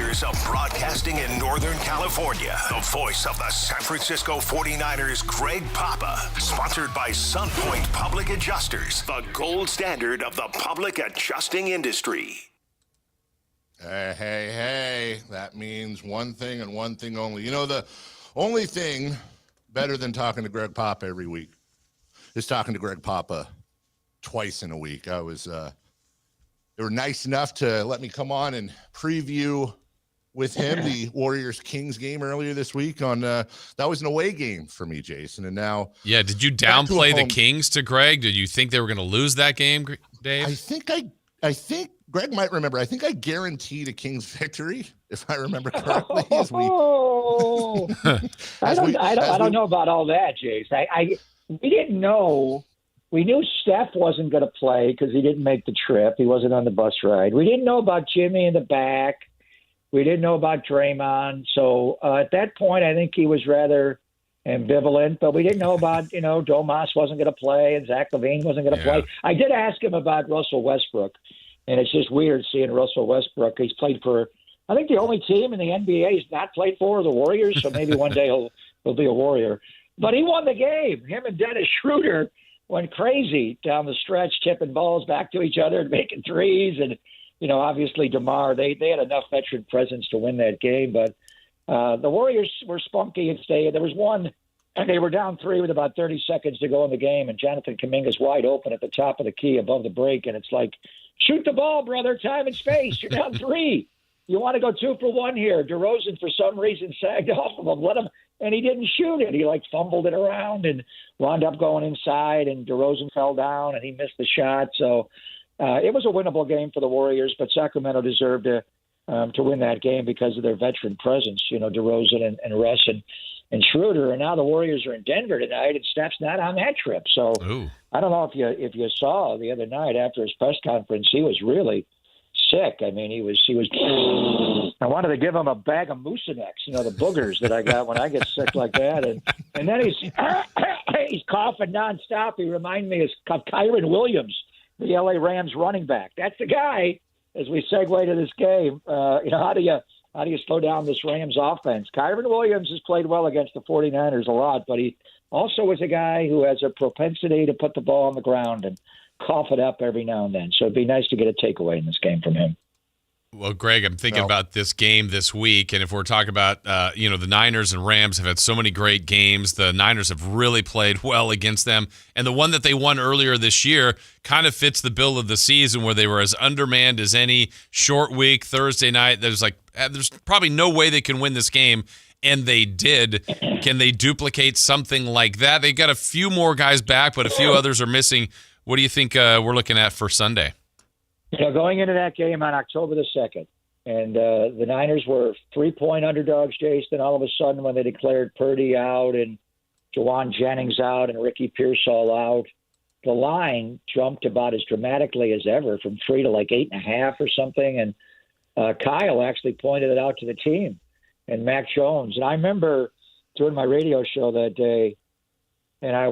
years of broadcasting in Northern California, the voice of the San Francisco 49ers, Greg Papa. Sponsored by Sunpoint Public Adjusters, the gold standard of the public adjusting industry. Hey, that means one thing and one thing only. You know, the only thing better than talking to Greg Papa every week is talking to Greg Papa twice in a week. They were nice enough to let me come on and preview with him the Warriors-Kings game earlier this week. That was an away game for me, Jason, and now... Yeah, did you downplay the Kings to Greg? Did you think they were going to lose that game, Dave? I think Greg might remember. I think I guaranteed a Kings victory, if I remember correctly. I don't know about all that, Jace. We didn't know. We knew Steph wasn't going to play because he didn't make the trip. He wasn't on the bus ride. We didn't know about Jimmy in the back. We didn't know about Draymond. So at that point, I think he was rather ambivalent. But we didn't know about, Domas wasn't going to play and Zach LaVine wasn't going to play. I did ask him about Russell Westbrook, and it's just weird seeing Russell Westbrook. He's played for, I think, the only team in the NBA he's not played for, the Warriors. So maybe one day he'll be a Warrior. But he won the game. Him and Dennis Schroeder went crazy down the stretch, tipping balls back to each other and making threes. And, obviously DeMar, they had enough veteran presence to win that game. But the Warriors were spunky and stayed. There was one, and they were down 3 with about 30 seconds to go in the game, and Jonathan Kuminga's wide open at the top of the key above the break. And it's like, shoot the ball, brother, time and space. You're down 3. You want to go 2 for 1 here. DeRozan, for some reason, sagged off of him. Let him. And he didn't shoot it. He fumbled it around and wound up going inside, and DeRozan fell down and he missed the shot. So it was a winnable game for the Warriors, but Sacramento deserved to win that game because of their veteran presence. DeRozan and Russ and Schroeder. And now the Warriors are in Denver tonight, and Steph's not on that trip. So I don't know if you saw the other night after his press conference, he was really sick. I mean, he was. I wanted to give him a bag of Mucinex, the boogers that I got when I get sick like that. And then he's coughing nonstop. He reminded me of Kyron Williams, the LA Rams running back. That's the guy. As we segue to this game, how do you slow down this Rams offense? Kyron Williams has played well against the 49ers a lot, but he also is a guy who has a propensity to put the ball on the ground and cough it up every now and then. So it'd be nice to get a takeaway in this game from him. Well, Greg, I'm thinking about this game this week, and if we're talking about, the Niners and Rams have had so many great games. The Niners have really played well against them, and the one that they won earlier this year kind of fits the bill of the season where they were as undermanned as any. Short week, Thursday night, there's probably no way they can win this game, and they did. Can they duplicate something like that? They got a few more guys back, but a few others are missing. What do you think we're looking at for Sunday? Going into that game on October the 2nd, and the Niners were 3-point underdogs, Jason, all of a sudden when they declared Purdy out and Jawan Jennings out and Ricky Pearsall out, the line jumped about as dramatically as ever from 3 to 8.5 or something. And Kyle actually pointed it out to the team and Mac Jones. And I remember doing my radio show that day, and I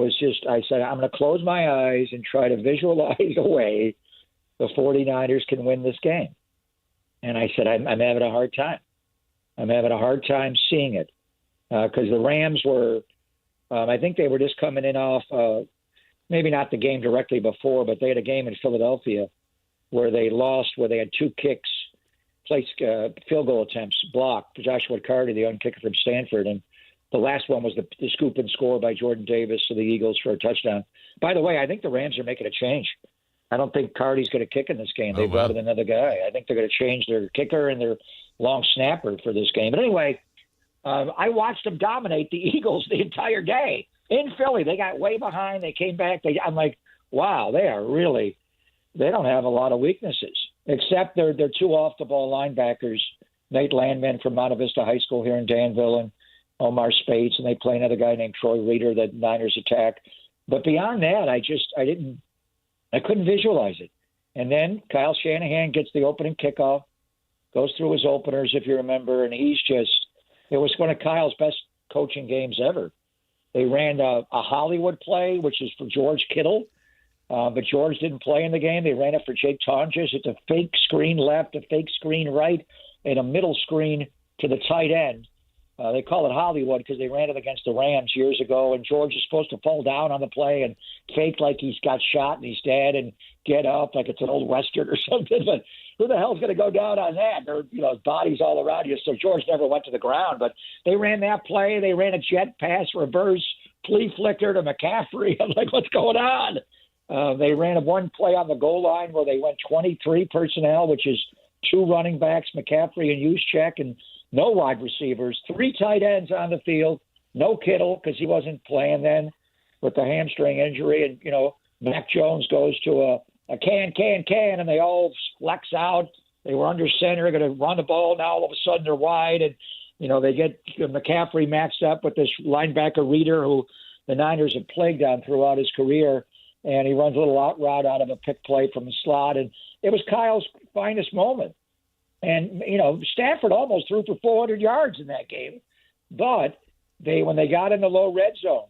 said, I'm going to close my eyes and try to visualize a way the 49ers can win this game. And I said, I'm having a hard time. I'm having a hard time seeing it because the Rams were, I think they were just coming in off, maybe not the game directly before, but they had a game in Philadelphia where they lost, where they had 2 kicks, field goal attempts blocked. Joshua Carter, the young kicker from Stanford, and the last one was the scoop and score by Jordan Davis to the Eagles for a touchdown. By the way, I think the Rams are making a change. I don't think Carty's going to kick in this game. They brought in another guy. I think they're going to change their kicker and their long snapper for this game. But anyway, I watched them dominate the Eagles the entire day in Philly. They got way behind. They came back. I'm like, wow, they don't have a lot of weaknesses, except they're 2 off-the-ball linebackers, Nate Landman from Monte Vista High School here in Danville and Omar Spates, and they play another guy named Troy Reeder that Niners attack. But beyond that, I couldn't visualize it. And then Kyle Shanahan gets the opening kickoff, goes through his openers, if you remember, and it was one of Kyle's best coaching games ever. They ran a Hollywood play, which is for George Kittle, but George didn't play in the game. They ran it for Jake Tonjes. It's a fake screen left, a fake screen right, and a middle screen to the tight end. They call it Hollywood because they ran it against the Rams years ago, and George is supposed to fall down on the play and fake like he's got shot and he's dead and get up like it's an old Western or something. But who the hell's going to go down on that? There, his body's all around you, so George never went to the ground. But they ran that play. They ran a jet pass, reverse, flea flicker to McCaffrey. I'm like, what's going on? They ran one play on the goal line where they went 23 personnel, which is 2 running backs, McCaffrey and Juszczyk, and no wide receivers, 3 tight ends on the field, no Kittle because he wasn't playing then with the hamstring injury. And, Mac Jones goes to a can, and they all flex out. They were under center, going to run the ball. Now all of a sudden they're wide, and, they get McCaffrey matched up with this linebacker Reader who the Niners have plagued on throughout his career, and he runs a little out route out of a pick play from the slot. And it was Kyle's finest moment. And, Stafford almost threw for 400 yards in that game. But when they got in the low red zone,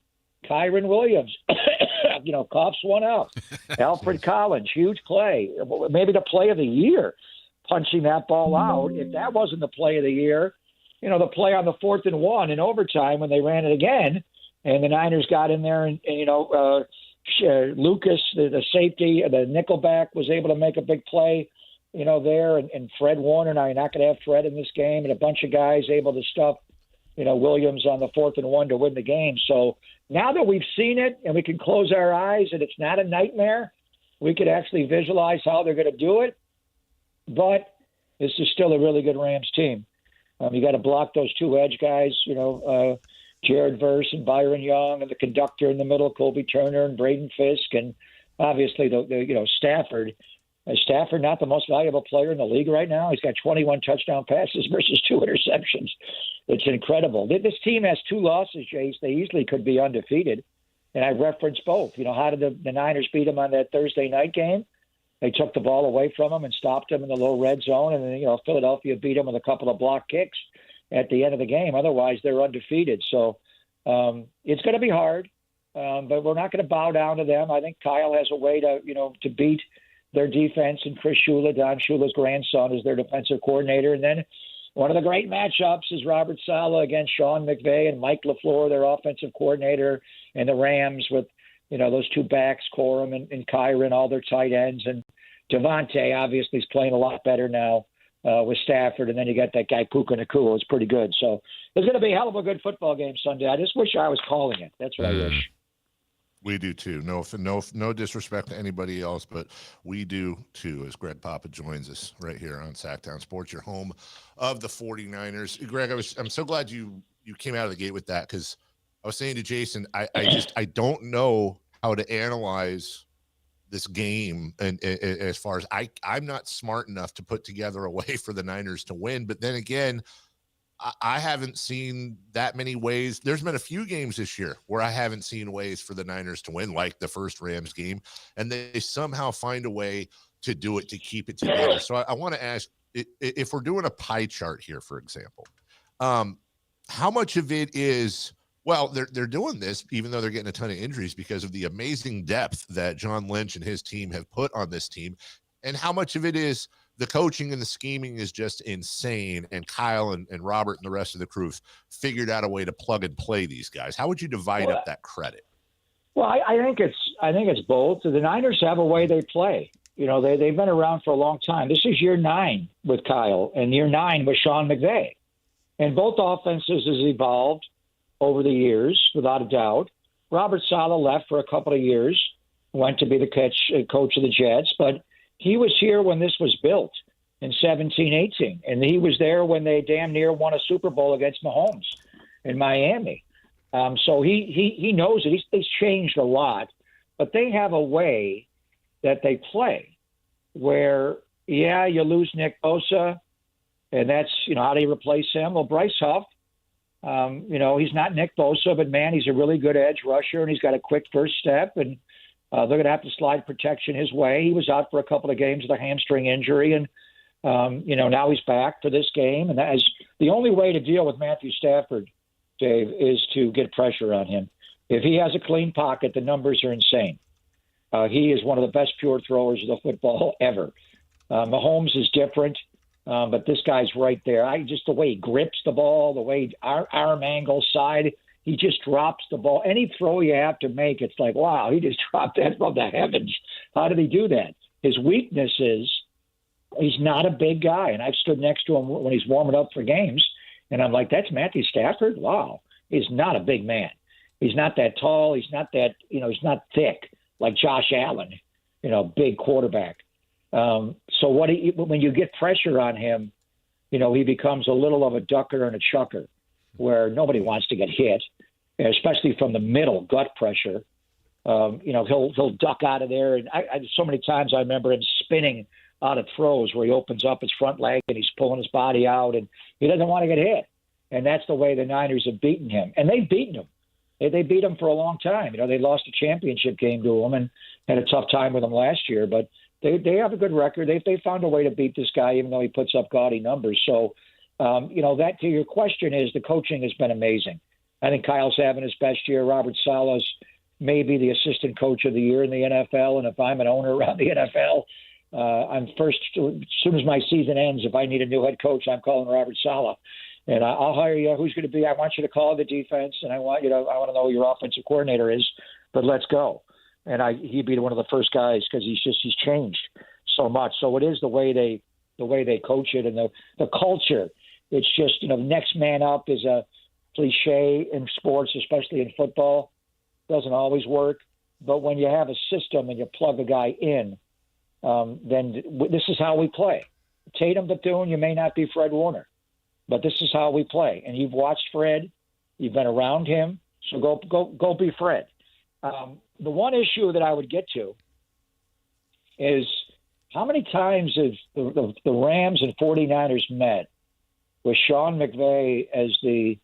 Kyron Williams, coughs one out. Alfred Collins, huge play. Maybe the play of the year, punching that ball out. If that wasn't the play of the year, the play on the 4th and 1 in overtime when they ran it again, and the Niners got in there and Lucas, the safety, the nickelback, was able to make a big play, there, and Fred Warner. Now you're not going to have Fred in this game, and a bunch of guys able to stuff, Williams on the 4th and 1 to win the game. So now that we've seen it and we can close our eyes and it's not a nightmare, we could actually visualize how they're going to do it. But this is still a really good Rams team. You got to block those 2 edge guys, Jared Verse and Byron Young, and the conductor in the middle, Colby Turner and Braden Fisk, and obviously the Stafford. Is Stafford not the most valuable player in the league right now? He's got 21 touchdown passes versus 2 interceptions. It's incredible. This team has 2 losses, Jace. They easily could be undefeated, and I referenced both. How did the Niners beat them on that Thursday night game? They took the ball away from them and stopped them in the low red zone, and then Philadelphia beat them with a couple of block kicks at the end of the game. Otherwise, they're undefeated. So it's going to be hard, but we're not going to bow down to them. I think Kyle has a way to beat their defense, and Chris Shula, Don Shula's grandson, is their defensive coordinator. And then one of the great matchups is Robert Saleh against Sean McVay and Mike LaFleur, their offensive coordinator, and the Rams with, those 2 backs, Corum and Kyron, all their tight ends. And Devontae obviously is playing a lot better now with Stafford. And then you got that guy Puka Nacua, who's pretty good. So there's going to be a hell of a good football game Sunday. I just wish I was calling it. That's what I wish. We do too. No disrespect to anybody else, but we do too, as Greg Papa joins us right here on Sactown Sports, your home of the 49ers. Greg, I'm so glad you came out of the gate with that, because I was saying to Jason, I don't know how to analyze this game, and as far as I'm not smart enough to put together a way for the Niners to win. But then again, I haven't seen that many ways. There's been a few games this year where I haven't seen ways for the Niners to win, like the first Rams game, and they somehow find a way to do it, to keep it together. So I want to ask, if we're doing a pie chart here, for example, how much of it is, well, they're doing this even though they're getting a ton of injuries because of the amazing depth that John Lynch and his team have put on this team, and how much of it is the coaching and the scheming is just insane, and Kyle and Robert and the rest of the crew figured out a way to plug and play these guys? How would you divide up that credit? Well, I think it's both. The Niners have a way they play. They've been around for a long time. This is year 9 with Kyle and year 9 with Sean McVay, and both offenses has evolved over the years, without a doubt. Robert Saleh left for a couple of years, went to be the coach of the Jets, but he was here when this was built in 17-18, and he was there when they damn near won a Super Bowl against Mahomes in Miami. So he knows it. He's changed a lot, but they have a way that they play where, you lose Nick Bosa, and that's, how do you replace him? Well, Bryce Huff, he's not Nick Bosa, but, man, he's a really good edge rusher, and he's got a quick first step, and they're going to have to slide protection his way. He was out for a couple of games with a hamstring injury, and, now he's back for this game. And that is the only way to deal with Matthew Stafford, Dave, is to get pressure on him. If he has a clean pocket, the numbers are insane. He is one of the best pure throwers of the football ever. Mahomes is different. But this guy's right there. Just the way he grips the ball, the way arm angle side, he just drops the ball. Any throw you have to make, it's like, wow, he just dropped that from the heavens. How did he do that? His weakness is he's not a big guy. And I've stood next to him when he's warming up for games, and I'm like, that's Matthew Stafford? Wow. He's not a big man. He's not that tall. He's not that, he's not thick like Josh Allen, big quarterback. So when you get pressure on him, he becomes a little of a ducker and a chucker where nobody wants to get hit, especially from the middle, gut pressure. He'll duck out of there. And so many times I remember him spinning out of throws where he opens up his front leg and he's pulling his body out and he doesn't want to get hit. And that's the way the Niners have beaten him. And they've beaten him. They beat him for a long time. They lost a championship game to him and had a tough time with him last year. But they have a good record. They found a way to beat this guy, even though he puts up gaudy numbers. So, that to your question is the coaching has been amazing. I think Kyle's having his best year. Robert Saleh's maybe the assistant coach of the year in the NFL. And if I'm an owner around the NFL, I'm first, as soon as my season ends, if I need a new head coach, I'm calling Robert Saleh. And I'll hire you. Who's going to be? I want you to call the defense, and I want to know who your offensive coordinator is. But let's go. And he'd be one of the first guys because he's changed so much. So it is the way they coach it and the culture. It's just next man up is a cliche in sports, especially in football. Doesn't always work, but when you have a system and you plug a guy in, then this is how we play. Tatum Bethune, you may not be Fred Warner. But this is how we play. And you've watched Fred. You've been around him. So go be Fred. The one issue that I would get to is how many times have the Rams and 49ers met with Sean McVay as the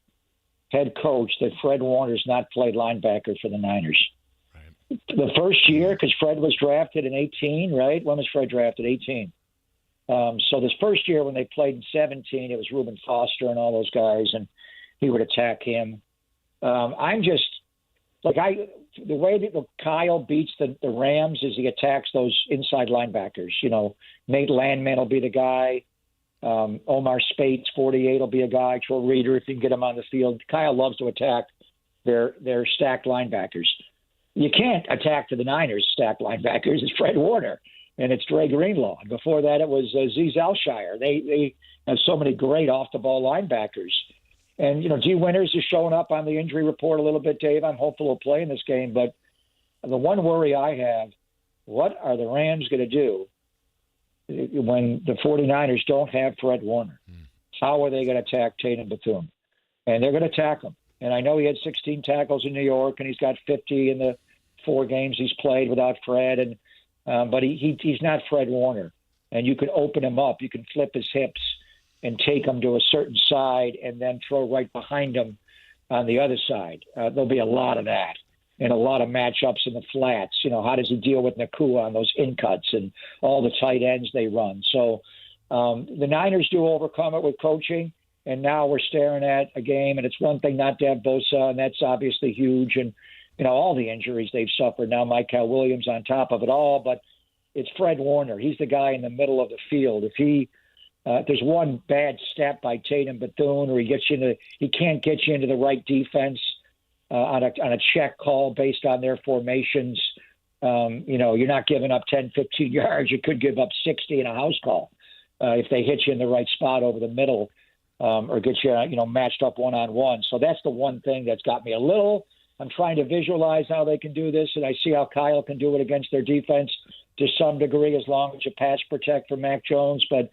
head coach that Fred Warner's not played linebacker for the Niners? Right. The first year, because Fred was drafted in 18, right? When was Fred drafted? 18. So this first year when they played in 17, it was Reuben Foster and all those guys, and he would attack him. I'm just the way that Kyle beats the Rams is he attacks those inside linebackers. Nate Landman will be the guy. Omar Spates, 48, will be a guy. Troy Reader, if you can get him on the field. Kyle loves to attack their stacked linebackers. You can't attack to the Niners' stacked linebackers. It's Fred Warner. And it's Dre Greenlaw. And before that, it was Azeez Alshire. They have so many great off-the-ball linebackers. And, G. Winters is showing up on the injury report a little bit, Dave. I'm hopeful he'll play in this game. But the one worry I have, what are the Rams going to do when the 49ers don't have Fred Warner? How are they going to attack Tatum Bethune? And they're going to attack him. And I know he had 16 tackles in New York, and he's got 50 in the 4 games he's played without Fred. But he's not Fred Warner. And you can open him up. You can flip his hips and take him to a certain side and then throw right behind him on the other side. There'll be a lot of that and a lot of matchups in the flats. How does he deal with Nakua on those in-cuts and all the tight ends they run? So the Niners do overcome it with coaching, and now we're staring at a game, and it's one thing not to have Bosa, and that's obviously huge, and all the injuries they've suffered now, Michael Williams on top of it all, but it's Fred Warner. He's the guy in the middle of the field. If there's one bad step by Tatum Bethune, or he can't get you into the right defense on a check call based on their formations. You're not giving up 10, 15 yards. You could give up 60 in a house call if they hit you in the right spot over the middle or get you, matched up one-on-one. So that's the one thing that's got me a little. I'm trying to visualize how they can do this, and I see how Kyle can do it against their defense to some degree as long as you pass protect for Mac Jones. But,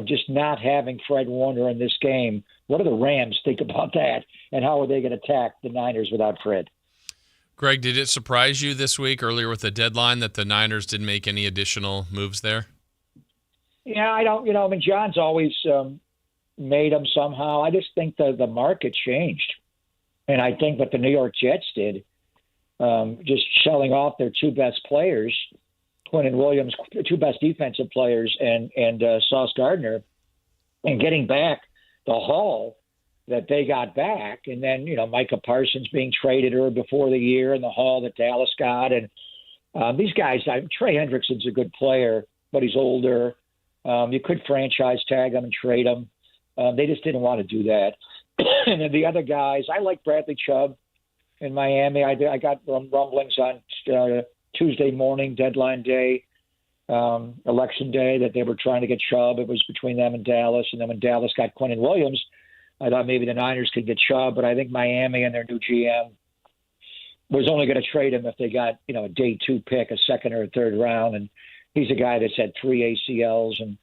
just not having Fred Warner in this game, what do the Rams think about that, and how are they going to attack the Niners without Fred? Greg, did it surprise you this week earlier with the deadline that the Niners didn't make any additional moves there? Yeah, I don't. John's always made them somehow. I just think the market changed. And I think what the New York Jets did, just selling off their 2 best players, Quinn and Williams, 2 best defensive players, and Sauce Gardner, and getting back the haul that they got back. And then, Micah Parsons being traded before the year and the haul that Dallas got. And these guys, Trey Hendrickson's a good player, but he's older. You could franchise tag them and trade them. They just didn't want to do that. And then the other guys, I like Bradley Chubb in Miami. I got rumblings on Tuesday morning, deadline day, election day, that they were trying to get Chubb. It was between them and Dallas. And then when Dallas got Quinnen Williams, I thought maybe the Niners could get Chubb. But I think Miami and their new GM was only going to trade him if they got, a day 2 pick, a second or a third round. And he's a guy that's had 3 ACLs and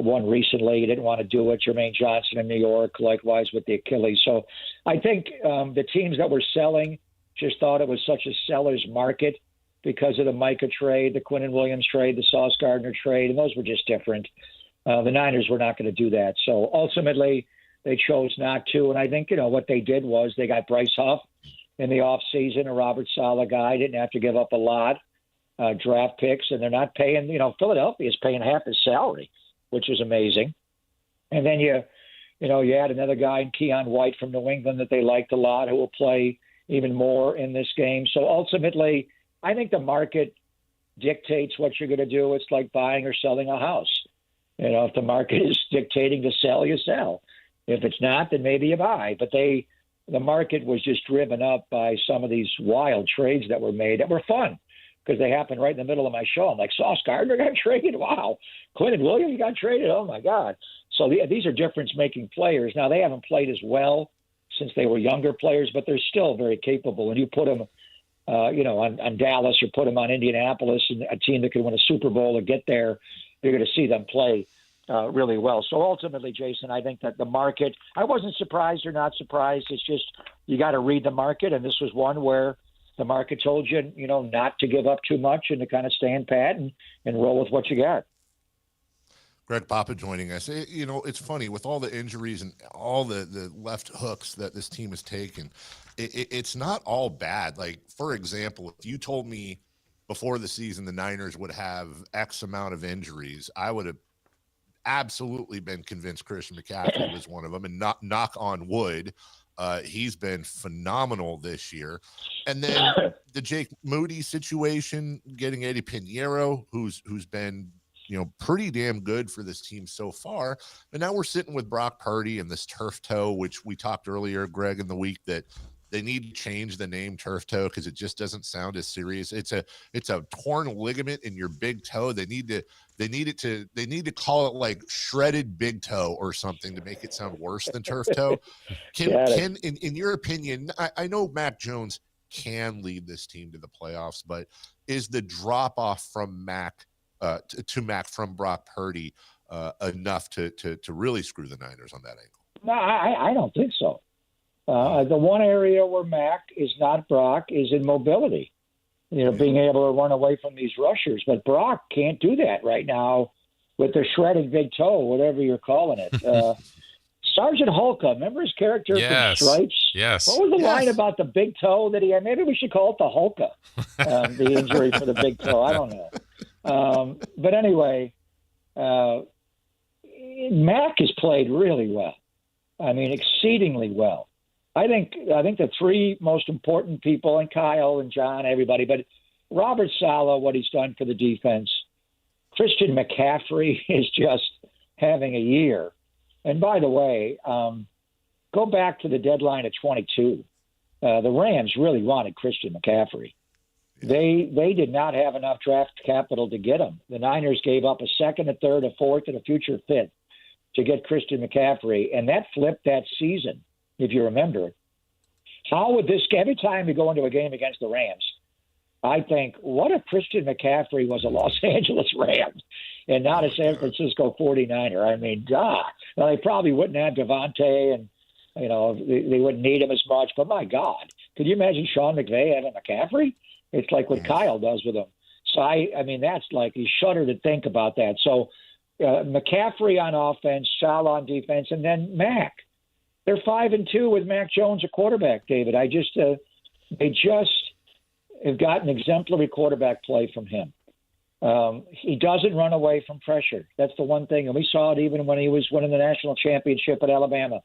one recently. He didn't want to do it. Jermaine Johnson in New York, likewise with the Achilles. So I think the teams that were selling just thought it was such a seller's market because of the Micah trade, the Quinnen Williams trade, the Sauce Gardner trade, and those were just different. The Niners were not going to do that. So ultimately, they chose not to. And I think, what they did was they got Bryce Huff in the offseason, a Robert Saleh guy, didn't have to give up a lot, draft picks, and they're not paying, Philadelphia is paying half his salary, which is amazing. And then you add another guy in Keon White from New England that they liked a lot, who will play even more in this game. So ultimately, I think the market dictates what you're going to do. It's like buying or selling a house. If the market is dictating to sell, you sell. If it's not, then maybe you buy. But the market was just driven up by some of these wild trades that were made that were fun because they happened right in the middle of my show. I'm like, Sauce Gardner got traded? Wow. Quinnen Williams got traded? Oh, my God. So these are difference-making players. Now, they haven't played as well since they were younger players, but they're still very capable. And you put them on Dallas or put them on Indianapolis and a team that could win a Super Bowl or get there, you're going to see them play really well. So ultimately, Jason, I think that the market, I wasn't surprised or not surprised. It's just you got to read the market, and this was one where the market told you, not to give up too much and to kind of stand pat and roll with what you got. Greg Papa joining us. It's funny with all the injuries and all the left hooks that this team has taken. It's not all bad. Like, for example, if you told me before the season the Niners would have X amount of injuries, I would have absolutely been convinced Christian McCaffrey was one of them. And knock on wood, he's been phenomenal this year. And then the Jake Moody situation, getting Eddie Pinheiro, who's been pretty damn good for this team so far. But now we're sitting with Brock Purdy and this turf toe, which we talked earlier, Greg, in the week, that they need to change the name turf toe because it just doesn't sound as serious. It's a torn ligament in your big toe. They need to call it like shredded big toe or something to make it sound worse than turf toe. Can in your opinion, I know Mac Jones can lead this team to the playoffs, but is the drop off from Mac to Mac from Brock Purdy enough to really screw the Niners on that angle? No, I don't think so. The one area where Mac is not Brock is in mobility, being able to run away from these rushers. But Brock can't do that right now with the shredded big toe, whatever you're calling it. Sergeant Hulka, remember his character from Stripes? Yes. What was the line about the big toe that he had? Maybe we should call it the Hulka, the injury for the big toe. I don't know. But anyway, Mac has played really well. I mean, exceedingly well. I think the three most important people, and Kyle and John, everybody, but Robert Saleh, what he's done for the defense. Christian McCaffrey is just having a year. And by the way, go back to the deadline of 22. The Rams really wanted Christian McCaffrey. They did not have enough draft capital to get him. The Niners gave up a second, a third, a fourth, and a future fifth to get Christian McCaffrey, and that flipped that season, if you remember. How would this – every time you go into a game against the Rams, I think, what if Christian McCaffrey was a Los Angeles Ram and not a San Francisco 49er? I mean, God. Now, they probably wouldn't have Devontae and, they wouldn't need him as much. But, my God, could you imagine Sean McVay having McCaffrey? It's like what Kyle does with him. So, I mean, that's like you shudder to think about that. So, McCaffrey on offense, Saleh on defense, and then Mac. They're 5-2 with Mac Jones a quarterback, David. They just have gotten exemplary quarterback play from him. He doesn't run away from pressure. That's the one thing. And we saw it even when he was winning the national championship at Alabama.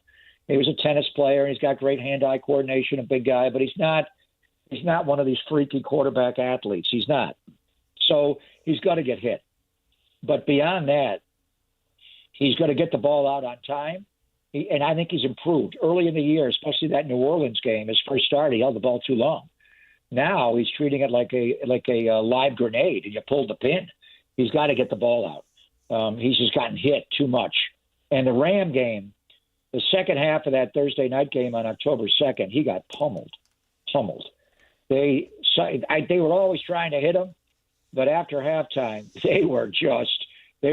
He was a tennis player, and he's got great hand-eye coordination, a big guy, but he's not one of these freaky quarterback athletes. He's not. So he's got to get hit. But beyond that, He's going to get the ball out on time. And I think he's improved. Early in the year, especially that New Orleans game, his first start, he held the ball too long. Now he's treating it like a live grenade, and you pulled the pin. He's got to get the ball out. He's just gotten hit too much. And the Ram game, the second half of that Thursday night game on October 2nd, he got pummeled. They were always trying to hit him, but after halftime, they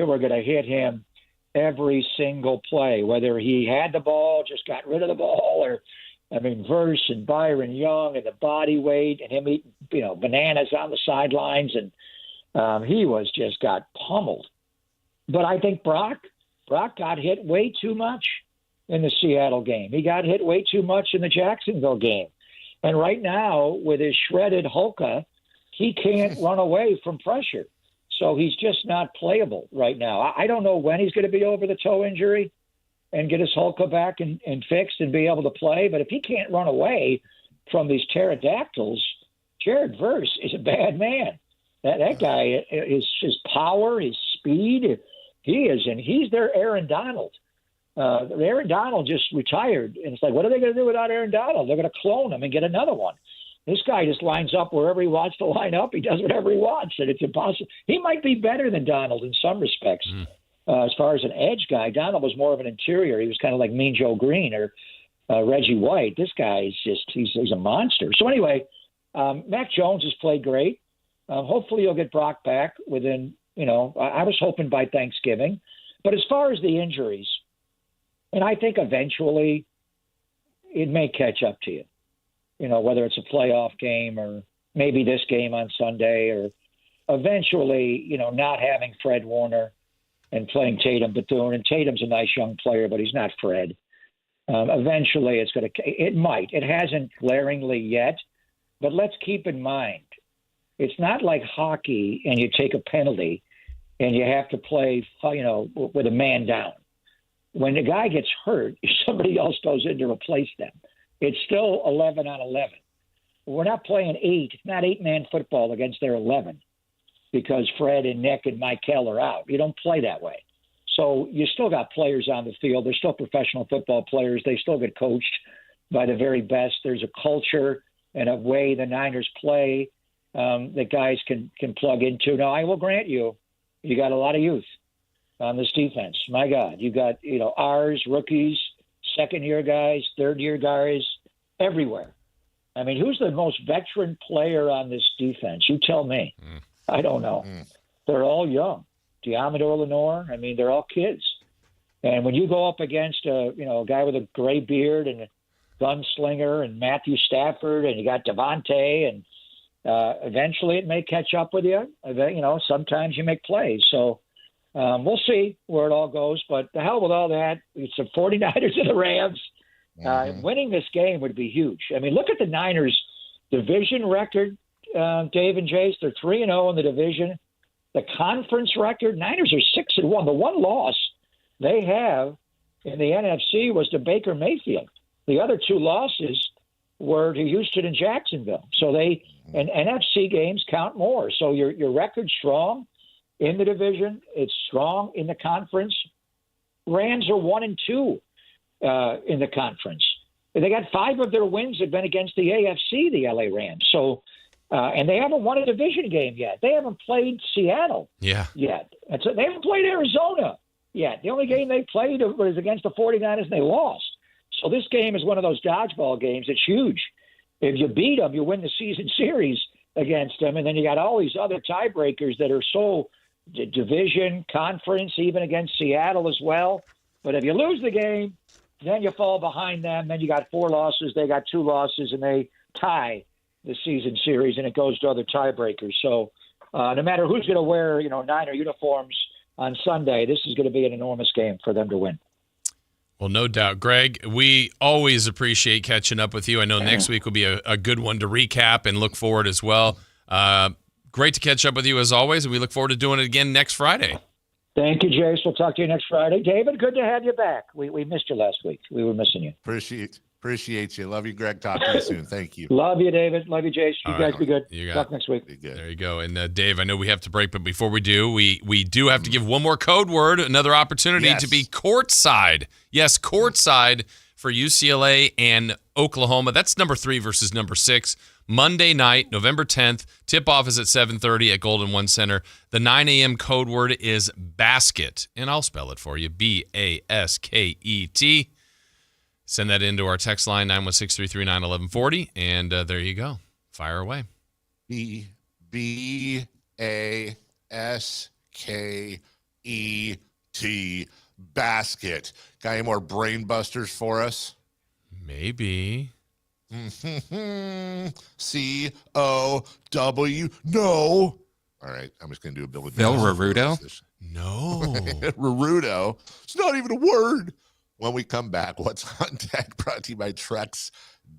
were going to hit him every single play, whether he had the ball, just got rid of the ball, or Verse and Byron Young and the body weight and him eating, bananas on the sidelines, and he got pummeled. But I think Brock got hit way too much in the Seattle game. He got hit way too much in the Jacksonville game. And right now, with his shredded Hulka, he can't run away from pressure. So he's just not playable right now. I don't know when he's going to be over the toe injury and get his Hulka back and fixed and be able to play. But if he can't run away from these pterodactyls, Jared Verse is a bad man. That guy is his power, his speed. He's their Aaron Donald. Aaron Donald just retired. And it's like, what are they going to do without Aaron Donald? They're going to clone him and get another one. This guy just lines up wherever he wants to line up. He does whatever he wants, and it's impossible. He might be better than Donald in some respects. As far as an edge guy, Donald was more of an interior. He was kind of like Mean Joe Green or Reggie White. This guy is he's a monster. So anyway, Mac Jones has played great. Hopefully he'll get Brock back within, I was hoping by Thanksgiving. But as far as the injuries, and I think eventually it may catch up to you. Whether it's a playoff game or maybe this game on Sunday, or eventually, not having Fred Warner and playing Tatum Bethune. And Tatum's a nice young player, but he's not Fred. Eventually it hasn't glaringly yet, but let's keep in mind, it's not like hockey and you take a penalty and you have to play, with a man down. When the guy gets hurt, somebody else goes in to replace them. It's still 11 on 11. We're not playing not eight-man football against their 11 because Fred and Nick and Michael are out. You don't play that way. So you still got players on the field. They're still professional football players. They still get coached by the very best. There's a culture and a way the Niners play that guys can plug into. Now, I will grant you got a lot of youth on this defense. My God, you got, ours, rookies, second-year guys, third-year guys, everywhere. Who's the most veteran player on this defense? You tell me. I don't know. They're all young. Diamador Lenore, they're all kids. And when you go up against a guy with a gray beard and a gunslinger and Matthew Stafford, and you got Devontae, and eventually it may catch up with you. Sometimes you make plays. So we'll see where it all goes, but the hell with all that. It's the 49ers and the Rams. Winning this game would be huge. Look at the Niners' division record, Dave and Jace. They're 3-0 in the division. The conference record, Niners are 6-1. The one loss they have in the NFC was to Baker Mayfield. The other two losses were to Houston and Jacksonville. So and NFC games count more. So your record's strong in the division. It's strong in the conference. Rams are 1-2 in the conference. They got 5 of their wins have been against the AFC, the LA Rams. So, and they haven't won a division game yet. They haven't played Seattle yet. And so they haven't played Arizona yet. The only game they played was against the 49ers, and they lost. So this game is one of those dodgeball games. It's huge. If you beat them, you win the season series against them, and then you got all these other tiebreakers that are so division, conference, even against Seattle as well. But if you lose the game, then you fall behind them. Then you got 4 losses. They got 2 losses, and they tie the season series, and it goes to other tiebreakers. So no matter who's going to wear, Niner uniforms on Sunday, this is going to be an enormous game for them to win. Well, no doubt. Greg, we always appreciate catching up with you. I know next week will be a good one to recap and look forward as well. Great to catch up with you as always, and we look forward to doing it again next Friday. Thank you, Jace. We'll talk to you next Friday. David, good to have you back. We missed you last week. We were missing you. Appreciate Appreciate you. Love you, Greg. Talk to you soon. Thank you. Love you, David. Love you, Jace. You All guys right. be good. You got Talk it. next week. Be good. There you go. And Dave, I know we have to break, but before we do, we do have to give one more code word, another opportunity to be courtside. Yes, courtside for UCLA and Oklahoma. That's number 3 versus number 6. Monday night, November 10th. Tip-off is at 7:30 at Golden One Center. The 9 a.m. code word is basket, and I'll spell it for you, BASKET. Send that into our text line, 916-339-1140, and there you go. Fire away. BASKET. Basket. Got any more brain busters for us? Maybe. COW. No. All right, I'm just going to do a Billy Phil Rarudo? No. Rarudo. It's not even a word. When we come back, what's on deck brought to you by Trex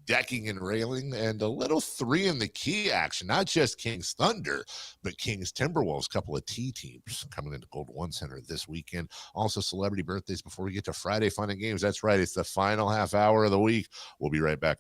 Decking and Railing, and a little 3 in the key action. Not just Kings Thunder, but Kings Timberwolves, couple of T teams coming into Golden One Center this weekend. Also celebrity birthdays before we get to Friday Fun and Games. That's right. It's the final half hour of the week. We'll be right back.